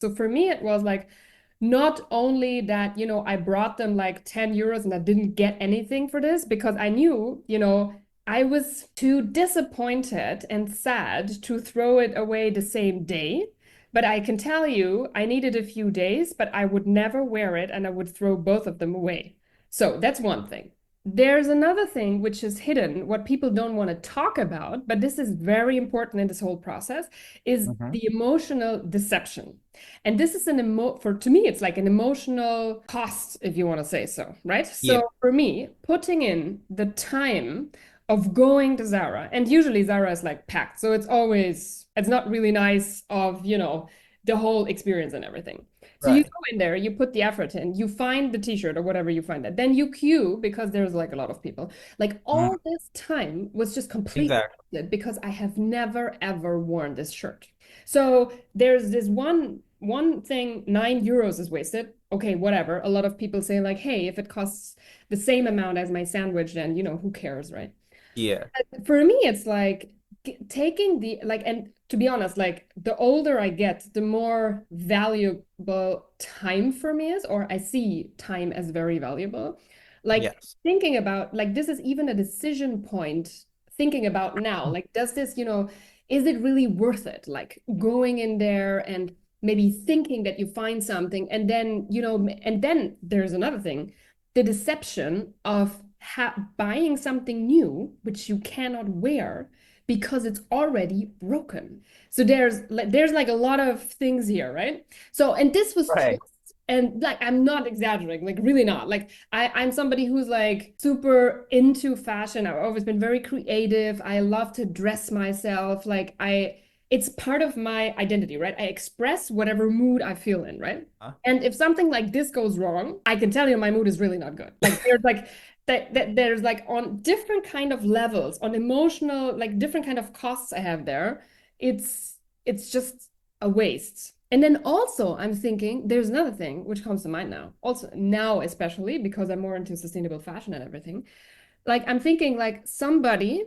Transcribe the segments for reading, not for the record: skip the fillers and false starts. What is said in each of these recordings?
So for me, it was like not only that, I brought them like 10 euros and I didn't get anything for this because I knew, I was too disappointed and sad to throw it away the same day. But I can tell you, I needed a few days, but I would never wear it and I would throw both of them away. So that's one thing. There's another thing which is hidden, what people don't want to talk about, but this is very important in this whole process, is Hmm. the emotional deception. And this is to me, it's like an emotional cost, if you want to say so, right? Yeah. So for me, putting in the time of going to Zara, and usually Zara is like packed, so it's not really nice of, the whole experience and everything. So you Right. go in there, you put the effort in, you find the t-shirt or whatever you find it. Then you queue because there's like a lot of people. Like Mm, all this time was just completely exactly. wasted because I have never ever worn this shirt. So there's this one thing, 9 euros is wasted. Okay, whatever. A lot of people say like, hey, if it costs the same amount as my sandwich, then who cares, right? Yeah. For me, it's like taking and to be honest, like the older I get, the more valuable time for me is, or I see time as very valuable. Like Yes. thinking about, like, this is even a decision point, thinking about now, like, does this, is it really worth it? Like going in there and maybe thinking that you find something, and then, and then there's another thing, the deception of buying something new which you cannot wear because it's already broken. So there's like a lot of things here, right? So and this was just, Right. and like I'm not exaggerating, like really not. Like I'm somebody who's like super into fashion. I've always been very creative. I love to dress myself. It's part of my identity, right? I express whatever mood I feel in, right? Huh? And if something like this goes wrong, I can tell you my mood is really not good. Like there's like on different kind of levels, on emotional, like different kind of costs I have there. It's just a waste. And then also I'm thinking there's another thing which comes to mind now. Also now, especially because I'm more into sustainable fashion and everything. Like I'm thinking like somebody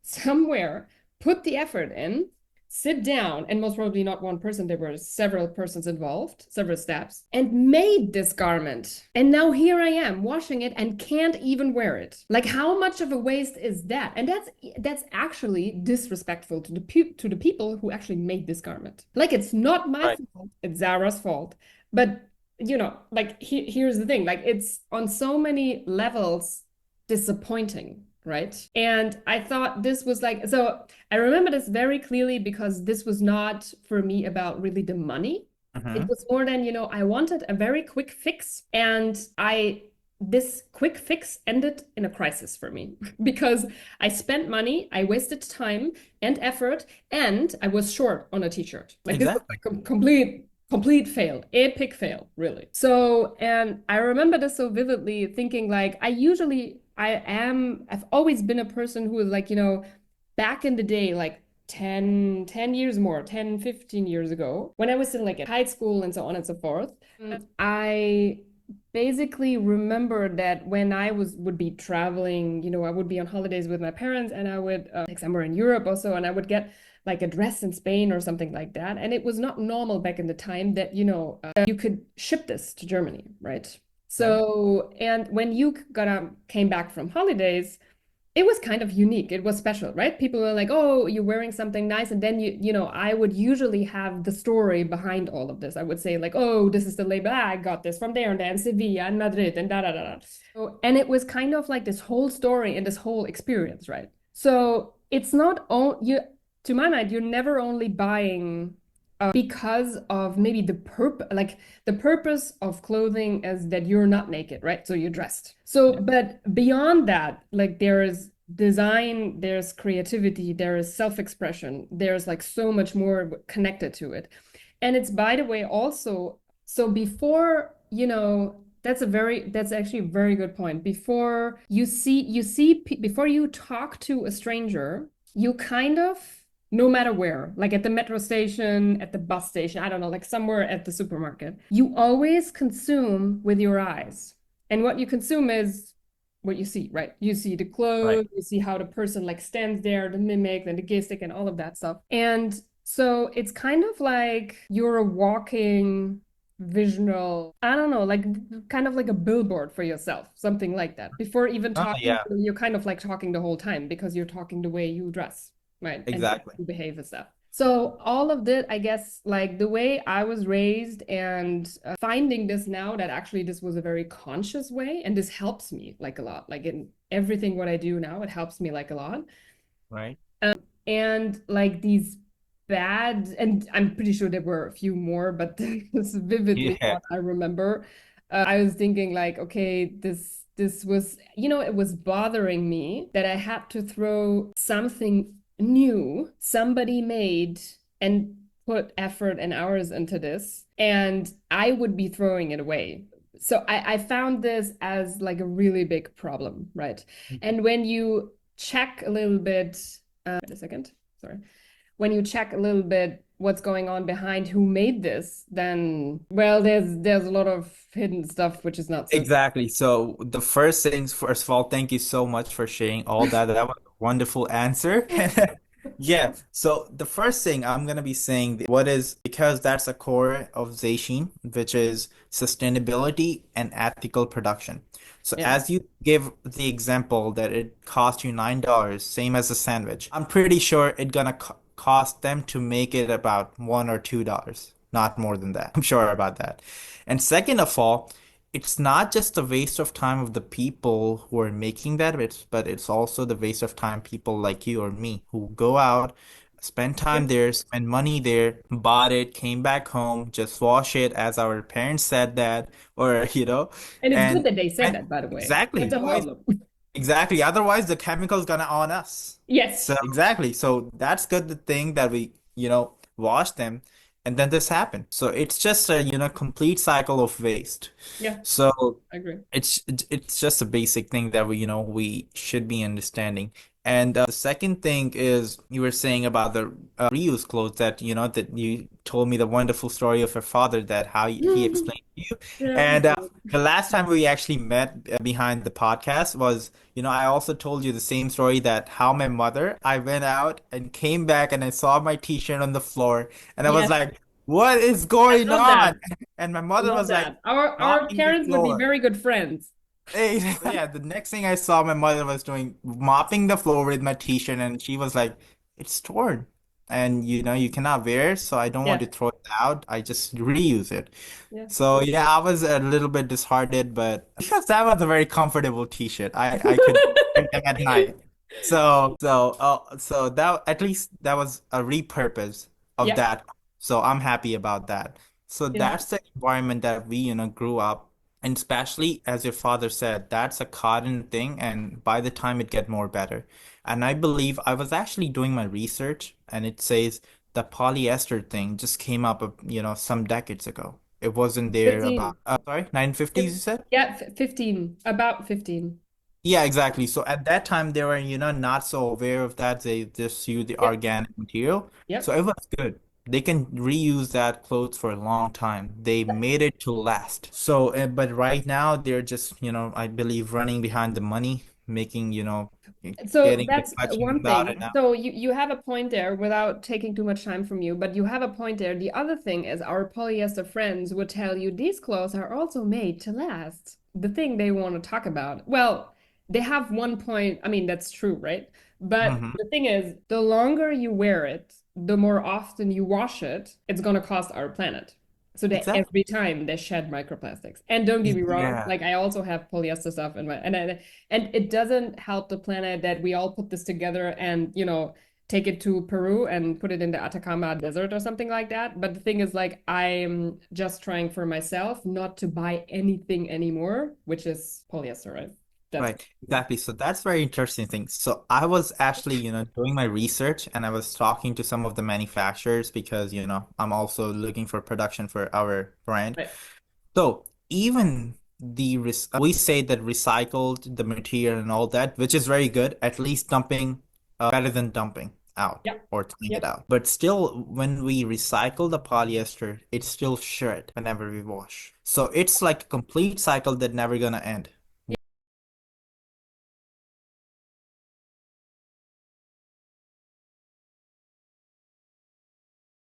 somewhere put the effort in, sit down, and most probably not one person, there were several persons involved, several steps, and made this garment. And now here I am washing it and can't even wear it. Like how much of a waste is that? And that's actually disrespectful to the people who actually made this garment. Like it's not my Right. fault, it's Zara's fault. But like here's the thing, like it's on so many levels disappointing, right? And I thought this was like, so I remember this very clearly because this was not for me about really the money. It Hmm. was more than, I wanted a very quick fix. And this quick fix ended in a crisis for me because I spent money, I wasted time and effort, and I was short on a t-shirt. Like this was Exactly. like complete fail, epic fail, really. So, and I remember this so vividly, thinking like I've always been a person who is like, back in the day, like 10 years more, 10, 15 years ago, when I was in like at high school and so on and so forth, I basically remember that when I would be traveling, I would be on holidays with my parents and I would like somewhere in Europe also, and I would get like a dress in Spain or something like that. And it was not normal back in the time that, you could ship this to Germany, right? Okay. So, and when you came back from holidays, it was kind of unique. It was special, right? People were like, "Oh, you're wearing something nice." And then I would usually have the story behind all of this. I would say like, "Oh, this is the label. I got this from there and there, and Sevilla and Madrid and da da da da." So, and it was kind of like this whole story and this whole experience, right? So it's not all you, to my mind, you're never only buying because of maybe the purpose of clothing is that you're not naked, right? So you're dressed. So, Yeah. but beyond that, like there is design, there's creativity, there is self-expression, there's like so much more connected to it. And it's, by the way, also, so before, that's actually a very good point. Before before you talk to a stranger, you kind of, no matter where, like at the metro station, at the bus station, I don't know, like somewhere at the supermarket, you always consume with your eyes. And what you consume is what you see, right? You see the Right. clothes, you see how the person like stands there, the mimic, and the gestic, and all of that stuff. And So it's kind of like you're a walking visual, I don't know, like kind of like a billboard for yourself, something like that. Before even Oh, talking, yeah, you're kind of like talking the whole time because you're talking the way you dress, right? And exactly. you behave and stuff. So all of that, I guess, like the way I was raised and finding this now that actually this was a very conscious way, and this helps me like a lot. Like in everything what I do now, it helps me like a lot. Right. And like these bad, and I'm pretty sure there were a few more, but this is vividly Yeah. what I remember. I was thinking like, okay, this was, it was bothering me that I had to throw something new somebody made and put effort and hours into this, and I would be throwing it away. So I found this as like a really big problem, right? And when you check a little bit, wait a second, sorry. When you check a little bit what's going on behind who made this, then well, there's a lot of hidden stuff which is not so. Exactly. So the first things, first of all, thank you so much for sharing all that. That was a wonderful answer. Yeah. So the first thing I'm gonna be saying what is because that's a core of Zaishin, which is sustainability and ethical production. So Yeah. as you give the example that it cost you $9, same as a sandwich, I'm pretty sure it gonna co cost them to make it about $1 or $2, not more than that. I'm sure about that. And second of all, it's not just a waste of time of the people who are making that, but it's also the waste of time people like you or me who go out, spend time Yep. there, spend money there, bought it, came back home, just wash it as our parents said that, or And it's good and, that they said and that, by the way. That's exactly. a Otherwise, problem. exactly. Otherwise, the chemical's gonna on us. Yes. So exactly. So that's good the thing that we, wash them and then this happened. So it's just a, complete cycle of waste. Yeah, So I agree. it's just a basic thing that we should be understanding. And the second thing is you were saying about the reuse clothes that that you told me the wonderful story of your father that how he explained to you. Yeah, he's And great. the last time we actually met behind the podcast was, I also told you the same story that how my mother, I went out and came back and I saw my t-shirt on the floor and I was Yes, like, what is I going love that. on? And my I mother love was like that. Our mopping the parents would be floor. very good friends. Yeah, the next thing I saw my mother was doing mopping the floor with my t-shirt and she was like, it's torn. And you cannot wear it, so I don't want Yeah, to throw it out. I just reuse it. yeah. So yeah, I was a little bit disheartened, but because that was a very comfortable t-shirt. I could wear them at night. So that at least that was a repurpose of Yeah, that. So I'm happy about that. So yeah. that's the environment that we, grew up. And especially as your father said, that's a cotton thing, and by the time it get more better. And I believe I was actually doing my research, and it says the polyester thing just came up, some decades ago. It wasn't there 15. about, sorry, 950s you said? Yeah, 15. About 15. Yeah, exactly. So at that time, they were, not so aware of that. They just use the Yep, organic material. So yep. it was good. They can reuse that clothes for a long time. They made it to last. So, but right now, they're just, I believe running behind the money, making, So getting rich that's much one without it thing. now. So you have a point there without taking too much time from you, but you have a point there. The other thing is our polyester friends would tell you these clothes are also made to last. The thing they want to talk about. Well, they have one point. I mean, that's true, right? But Hmm. the thing is, the longer you wear it, the more often you wash it, it's going to cost our planet. So that Exactly. every time they shed microplastics. And don't get me wrong, Yeah. like I also have polyester stuff in my and it doesn't help the planet that we all put this together and, take it to Peru and put it in the Atacama Desert or something like that. But the thing is, like, I'm just trying for myself not to buy anything anymore, which is polyester, right? That's Right, exactly. So that's very interesting thing. So I was actually, doing my research and I was talking to some of the manufacturers because, I'm also looking for production for our brand. right. So even we say that recycled the material and all that, which is very good, at least dumping better than dumping out Yep. or throwing it Yep. out. But still, when we recycle the polyester, it's still shred whenever we wash. So it's like a complete cycle that never gonna end.